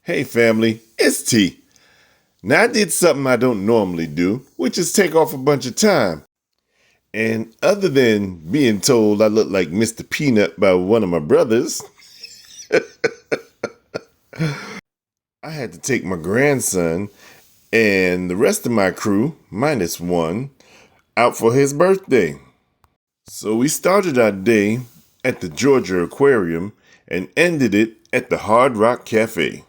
Hey family, it's T. Now I did something I don't normally do, which is take off a bunch of time. And other than being told I look like Mr. Peanut by one of my brothers, I had to take my grandson and the rest of my crew, minus one, out for his birthday. So we started our day at the Georgia Aquarium and ended it at the Hard Rock Cafe.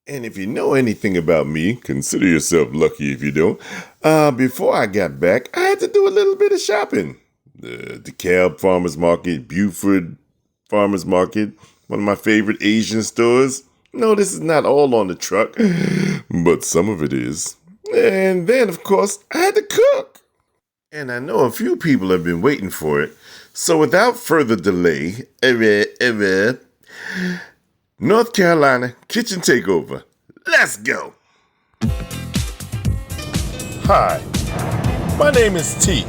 And if you know anything about me, consider yourself lucky if you don't. Before I got back, I had to do a little bit of shopping. The DeKalb Farmers Market, Buford Farmers Market, one of my favorite Asian stores. No, this is not all on the truck, but some of it is. And then, of course, I had to cook. And I know a few people have been waiting for it. So without further delay, North Carolina Kitchen Takeover. Let's go. Hi, my name is T.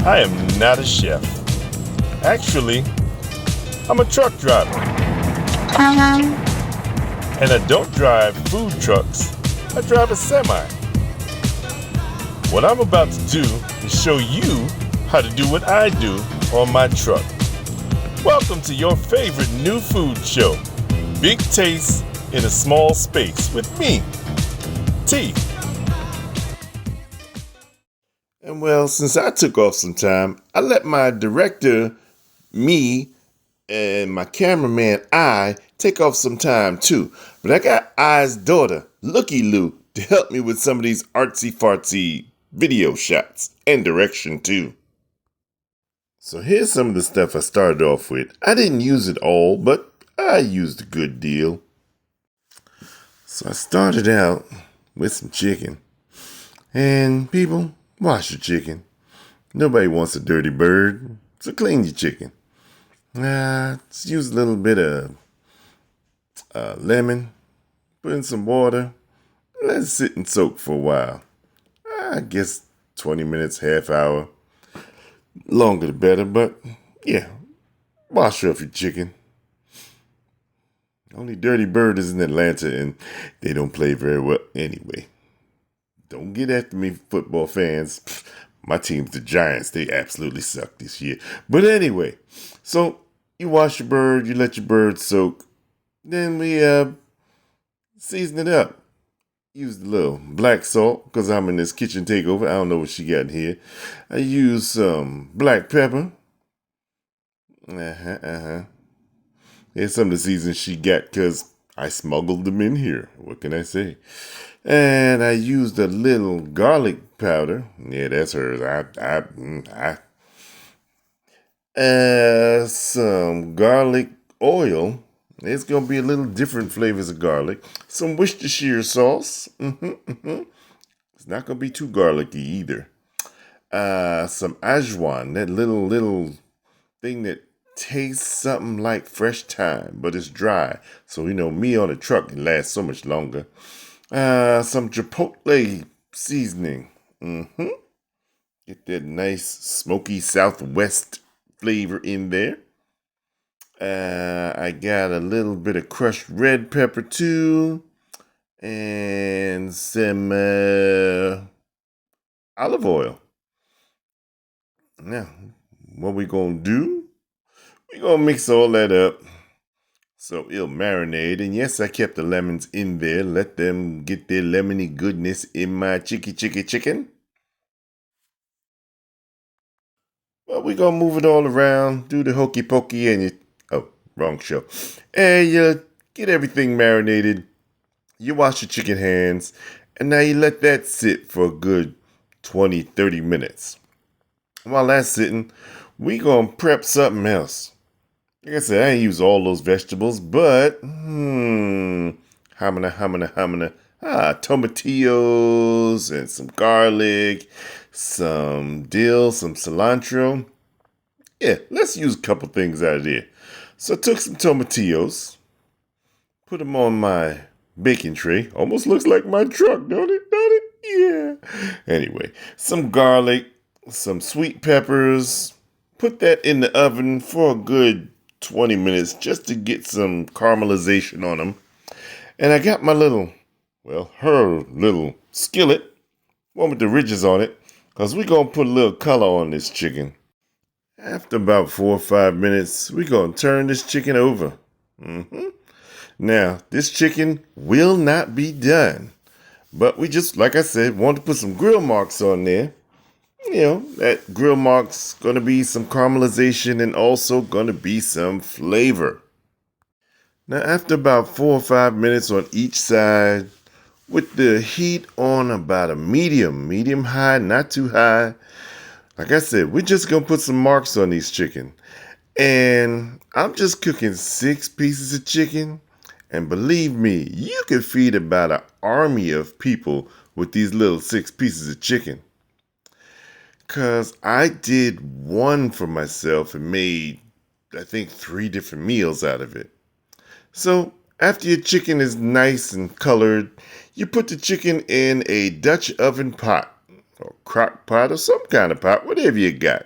I am not a chef. Actually, I'm a truck driver. And I don't drive food trucks, I drive a semi. What I'm about to do is show you how to do what I do on my truck. Welcome to your favorite new food show, Big Taste in a Small Space with me, T. And well, since I took off some time, I let my director, me, and my cameraman, I, take off some time too. But I got I's daughter, Looky Lou, to help me with some of these artsy-fartsy video shots and direction too. So here's some of the stuff I started off with. I didn't use it all, but I used a good deal. So I started out with some chicken. And people, wash your chicken. Nobody wants a dirty bird, so clean your chicken. Just use a little bit of lemon, put in some water, let it sit and soak for a while. I guess 20 minutes, half hour. Longer the better, but yeah, wash off your chicken. Only dirty bird is in Atlanta and they don't play very well anyway. Don't get after me, football fans. My team's the Giants. They absolutely suck this year. But anyway, so you wash your bird, you let your bird soak. Then we season it up. Used a little black salt because I'm in this kitchen takeover. I don't know what she got here. I used some black pepper. Here's some of the seasons she got because I smuggled them in here. What can I say? And I used a little garlic powder. Yeah, that's hers. Some garlic oil. It's going to be a little different flavors of garlic. Some Worcestershire sauce. It's not going to be too garlicky either. Some ajwan, that little thing that tastes something like fresh thyme, but it's dry. So, me on a truck can last so much longer. Some chipotle seasoning. Get that nice smoky Southwest flavor in there. I got a little bit of crushed red pepper too, and some olive oil. Now, what we gonna do? We gonna mix all that up so it'll marinate. And yes, I kept the lemons in there. Let them get their lemony goodness in my chicken. Well, we gonna move it all around, do the hokey pokey, and wrong show. And you get everything marinated. You wash your chicken hands. And now you let that sit for a good 20, 30 minutes. While that's sitting, we gonna prep something else. Like I said, I ain't use all those vegetables, but tomatillos and some garlic, some dill, some cilantro. Yeah, let's use a couple things out of there. So I took some tomatillos, put them on my baking tray. Almost looks like my truck, don't it? Don't it? Yeah. Anyway, some garlic, some sweet peppers. Put that in the oven for a good 20 minutes just to get some caramelization on them. And I got my her little skillet, one with the ridges on it, because we're going to put a little color on this chicken. After about 4 or 5 minutes, we're going to turn this chicken over. Now, this chicken will not be done, but we just, like I said, want to put some grill marks on there. That grill mark's going to be some caramelization and also going to be some flavor. Now, after about 4 or 5 minutes on each side, with the heat on about a medium high, not too high, like I said, we're just going to put some marks on these chicken. And I'm just cooking 6 pieces of chicken. And believe me, you could feed about an army of people with these little 6 pieces of chicken. Because I did one for myself and made, I think, 3 different meals out of it. So after your chicken is nice and colored, you put the chicken in a Dutch oven pot or crock pot or some kind of pot, whatever you got.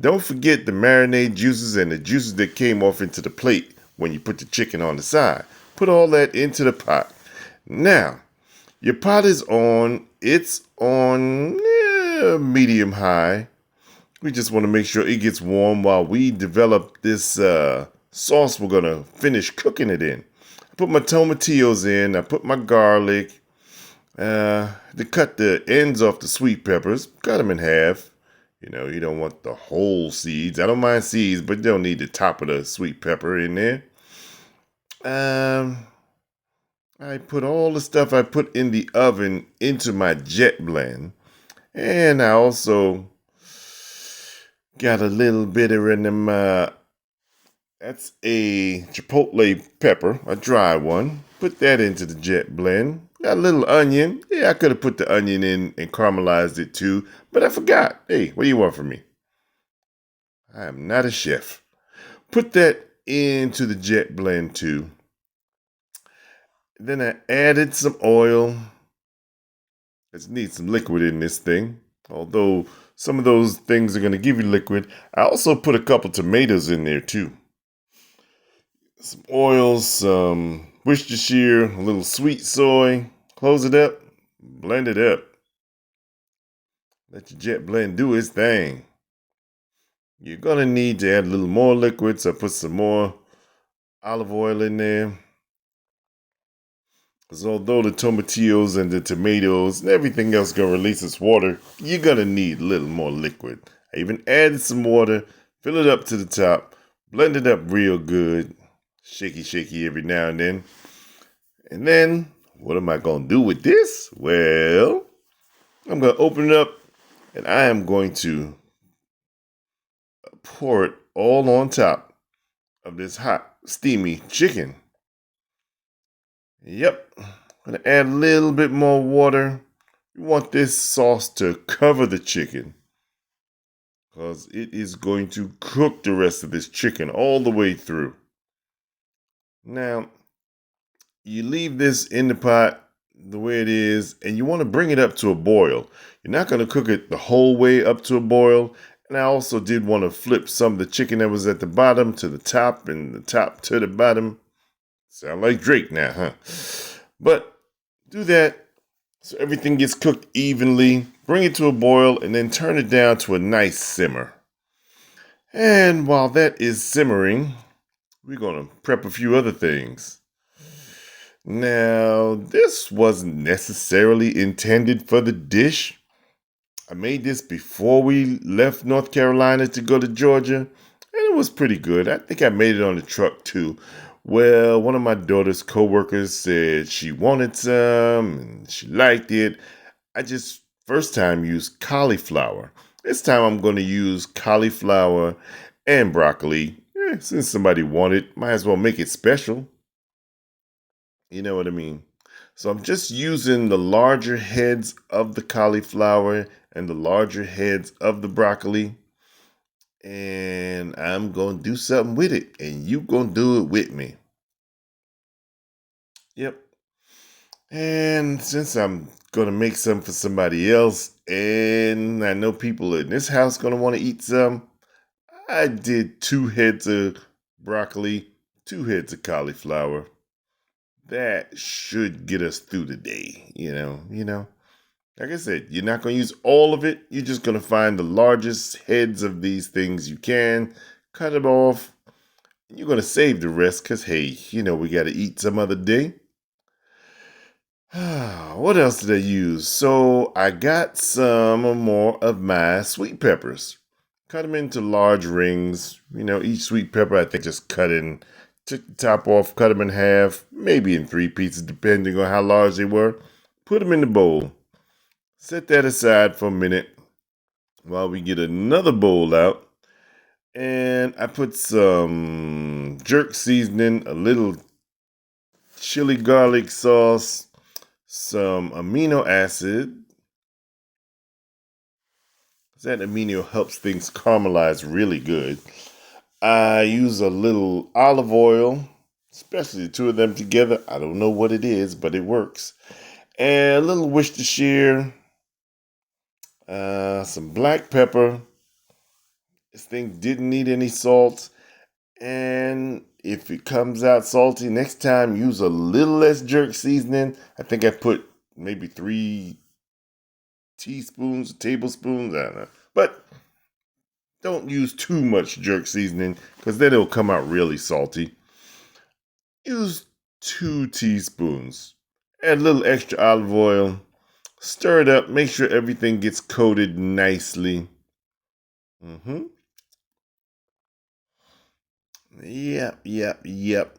Don't forget the marinade juices and the juices that came off into the plate when you put the chicken on the side. Put all that into the pot. Now, your pot is on. It's on medium high. We just want to make sure it gets warm while we develop this sauce we're going to finish cooking it in. I put my tomatillos in. I put my garlic. To cut the ends off the sweet peppers. Cut them in half. You don't want the whole seeds. I don't mind seeds, but you don't need the top of the sweet pepper in there. I put all the stuff I put in the oven into my jet blend. And I also got a little bit of them. That's a chipotle pepper, a dry one. Put that into the jet blend. Got a little onion. Yeah, I could have put the onion in and caramelized it too, but I forgot. Hey, what do you want from me? I am not a chef. Put that into the jet blend too. Then I added some oil. It needs some liquid in this thing. Although some of those things are going to give you liquid. I also put a couple tomatoes in there too. Some oil, some Worcestershire, a little sweet soy. Close it up, blend it up. Let your jet blend do its thing. You're going to need to add a little more liquid, so I put some more olive oil in there. Because although the tomatillos and the tomatoes and everything else going to release its water, you're going to need a little more liquid. I even added some water, fill it up to the top, blend it up real good. Shaky every now and then. And then, what am I going to do with this? Well, I'm going to open it up and I am going to pour it all on top of this hot, steamy chicken. Yep, I'm going to add a little bit more water. You want this sauce to cover the chicken because it is going to cook the rest of this chicken all the way through. Now, you leave this in the pot the way it is, and you want to bring it up to a boil. You're not going to cook it the whole way up to a boil. And I also did want to flip some of the chicken that was at the bottom to the top and the top to the bottom. Sound like Drake now, huh? But do that so everything gets cooked evenly. Bring it to a boil and then turn it down to a nice simmer. And while that is simmering, we're going to prep a few other things. Now, this wasn't necessarily intended for the dish. I made this before we left North Carolina to go to Georgia, and it was pretty good. I think I made it on the truck too. Well, one of my daughter's coworkers said she wanted some and she liked it. I just first time used cauliflower. This time I'm going to use cauliflower and broccoli. Since somebody wanted, might as well make it special. You know what I mean? So I'm just using the larger heads of the cauliflower and the larger heads of the broccoli. And I'm going to do something with it. And you going to do it with me. Yep. And since I'm gonna make some for somebody else, and I know people in this house gonna want to eat some, I did 2 heads of broccoli, 2 heads of cauliflower. That should get us through the day, Like I said, you're not gonna use all of it. You're just gonna find the largest heads of these things you can, cut it off. You're gonna save the rest, cause hey, we gotta eat some other day. What else did I use? So I got some more of my sweet peppers. Cut them into large rings. Each sweet pepper I think just took the top off, cut them in half, maybe in 3 pieces, depending on how large they were. Put them in the bowl. Set that aside for a minute while we get another bowl out. And I put some jerk seasoning, a little chili garlic sauce, some amino acid. That amino helps things caramelize really good. I use a little olive oil, especially the two of them together. I don't know what it is, but it works. And a little Worcestershire, some black pepper. This thing didn't need any salt. And if it comes out salty next time, use a little less jerk seasoning. I think I put maybe 3 tablespoons, I don't know. But don't use too much jerk seasoning because then it'll come out really salty. Use 2 teaspoons. Add a little extra olive oil. Stir it up. Make sure everything gets coated nicely. Yep.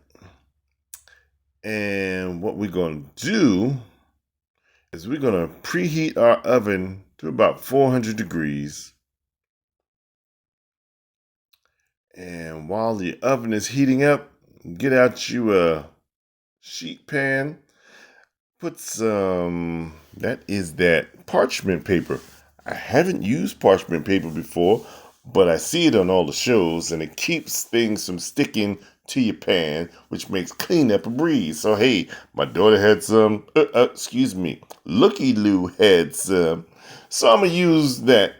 And what we're going to do is we're going to preheat our oven to about 400 degrees. And while the oven is heating up, get out you a sheet pan. Put that parchment paper. I haven't used parchment paper before, but I see it on all the shows, and it keeps things from sticking to your pan, which makes cleanup a breeze. So hey, my daughter had some. Looky Lou had some. So I'm gonna use that.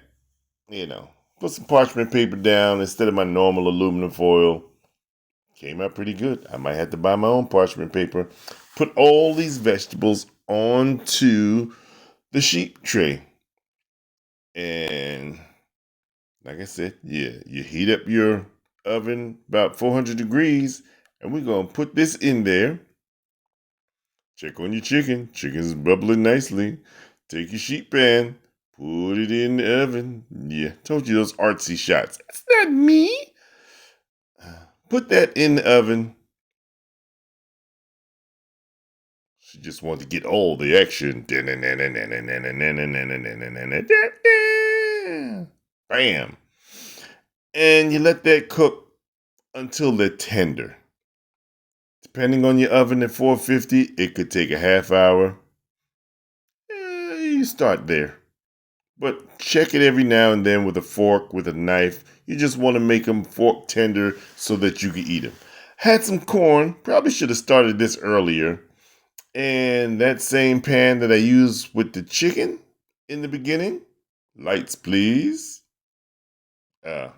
Put some parchment paper down instead of my normal aluminum foil. Came out pretty good. I might have to buy my own parchment paper. Put all these vegetables onto the sheet tray. And like I said, you heat up your oven about 400 degrees, and we're going to put this in there. Check on your chicken. Chicken's bubbling nicely. Take your sheet pan, put it in the oven. Yeah, told you those artsy shots. That's not me. Put that in the oven. She just wanted to get all the action. Bam. And you let that cook until they're tender. Depending on your oven at 450, it could take a half hour. You start there. But check it every now and then with a fork, with a knife. You just want to make them fork tender so that you can eat them. Had some corn. Probably should have started this earlier. And that same pan that I used with the chicken in the beginning. Lights, please.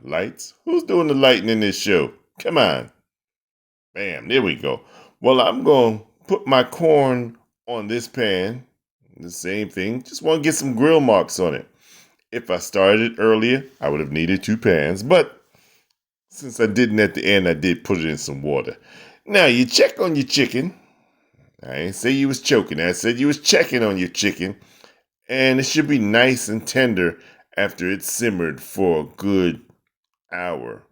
Lights? Who's doing the lighting in this show? Come on. Bam, there we go. Well, I'm going to put my corn on this pan. The same thing. Just want to get some grill marks on it. If I started earlier, I would have needed 2 pans. But since I didn't at the end, I did put it in some water. Now, you check on your chicken. I didn't say you was choking. I said you was checking on your chicken. And it should be nice and tender after it's simmered for a good hour.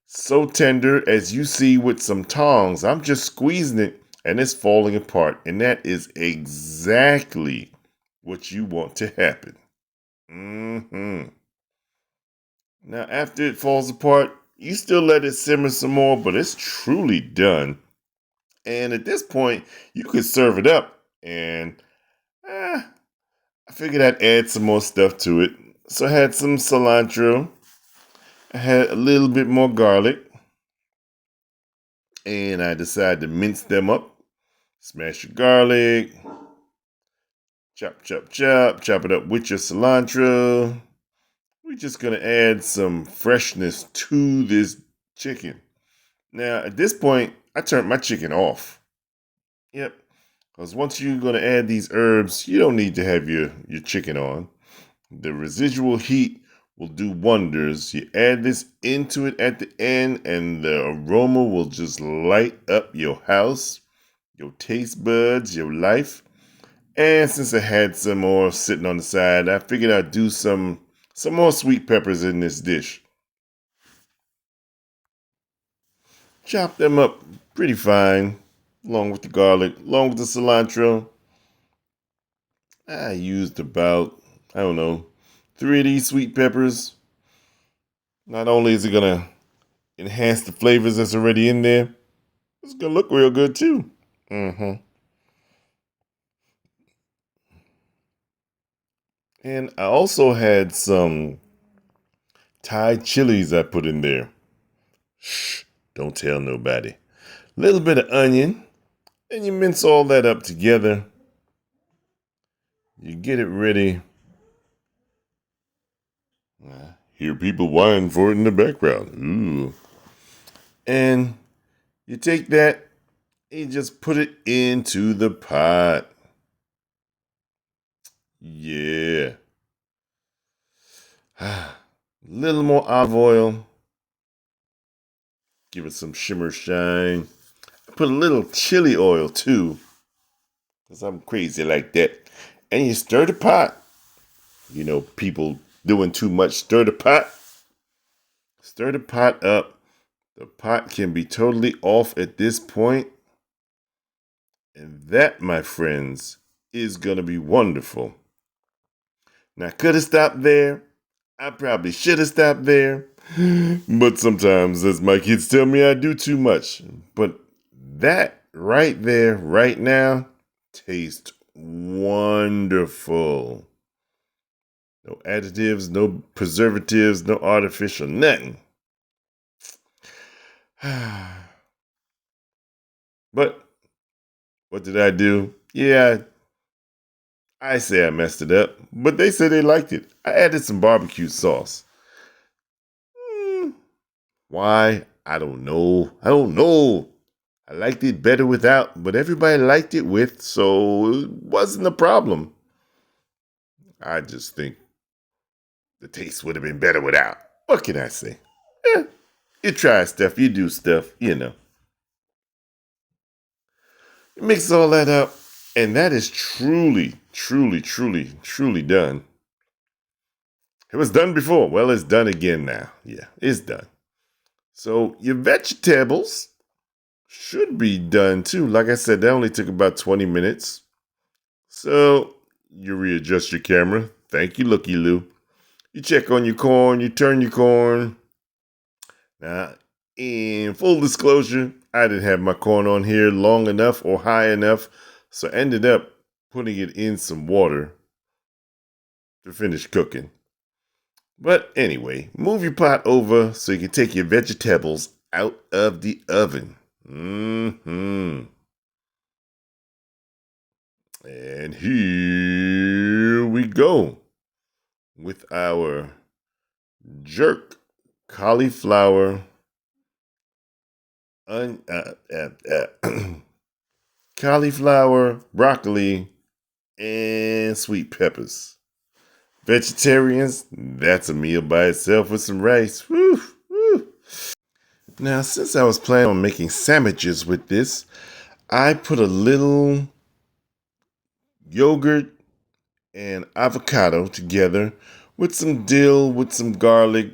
So tender as you see with some tongs. I'm just squeezing it and it's falling apart. And that is exactly what you want to happen. Now, after it falls apart, you still let it simmer some more, but it's truly done. And at this point, you could serve it up. And I figured I'd add some more stuff to it. So I had some cilantro. I had a little bit more garlic. And I decided to mince them up. Smash your garlic. Chop, chop, chop. Chop it up with your cilantro. We're just going to add some freshness to this chicken. Now, at this point, I turned my chicken off. Yep. Because once you're going to add these herbs, you don't need to have your chicken on. The residual heat will do wonders. You add this into it at the end, and the aroma will just light up your house, your taste buds, your life. And since I had some more sitting on the side, I figured I'd do some more sweet peppers in this dish. Chop them up pretty fine, along with the garlic, along with the cilantro. I used about, 3 of these sweet peppers. Not only is it going to enhance the flavors that's already in there, it's going to look real good too. And I also had some Thai chilies I put in there. Shh, don't tell nobody. A little bit of onion, and you mince all that up together. You get it ready. I hear people whine for it in the background. Ooh. And you take that and you just put it into the pot. Yeah. A little more olive oil. Give it some shimmer shine. Put a little chili oil too, because I'm crazy like that. And you stir the pot. You know, people doing too much, stir the pot. Stir the pot up. The pot can be totally off at this point. And that, my friends, is going to be wonderful. Now, could have stopped there. I probably should have stopped there. But sometimes, as my kids tell me, I do too much. But that right there, right now, tastes wonderful. No additives, no preservatives, no artificial, nothing. But what did I do? Yeah, I say I messed it up, but they said they liked it. I added some barbecue sauce. Why? I don't know. I liked it better without, but everybody liked it with, so it wasn't a problem. I just think the taste would have been better without. What can I say? You try stuff, you do stuff, you know. You mix all that up, and that is truly, truly, truly, truly done. It was done before. Well, it's done again now. Yeah, it's done. So your vegetables should be done too. Like I said, that only took about 20 minutes. So you readjust your camera. Thank you, Looky Loo. You check on your corn, you turn your corn. Now, in full disclosure, I didn't have my corn on here long enough or high enough, so I ended up putting it in some water to finish cooking. But anyway, move your pot over so you can take your vegetables out of the oven. And here we go with our jerk cauliflower, cauliflower, broccoli, and sweet peppers. Vegetarians, that's a meal by itself with some rice. Woo, woo. Now, since I was planning on making sandwiches with this, I put a little yogurt and avocado together with some dill, with some garlic,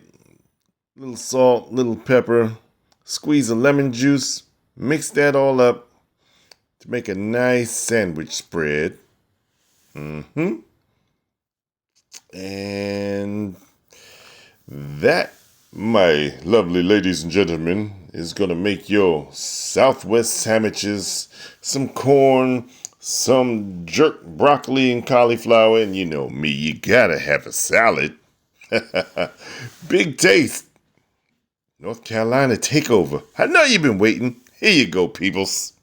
little salt, little pepper, squeeze of lemon juice, mix that all up to make a nice sandwich spread. And that, my lovely ladies and gentlemen, is going to make your Southwest sandwiches, some corn, some jerk broccoli and cauliflower, and you know me, you gotta have a salad. Big taste. North Carolina takeover. I know you've been waiting. Here you go, peoples.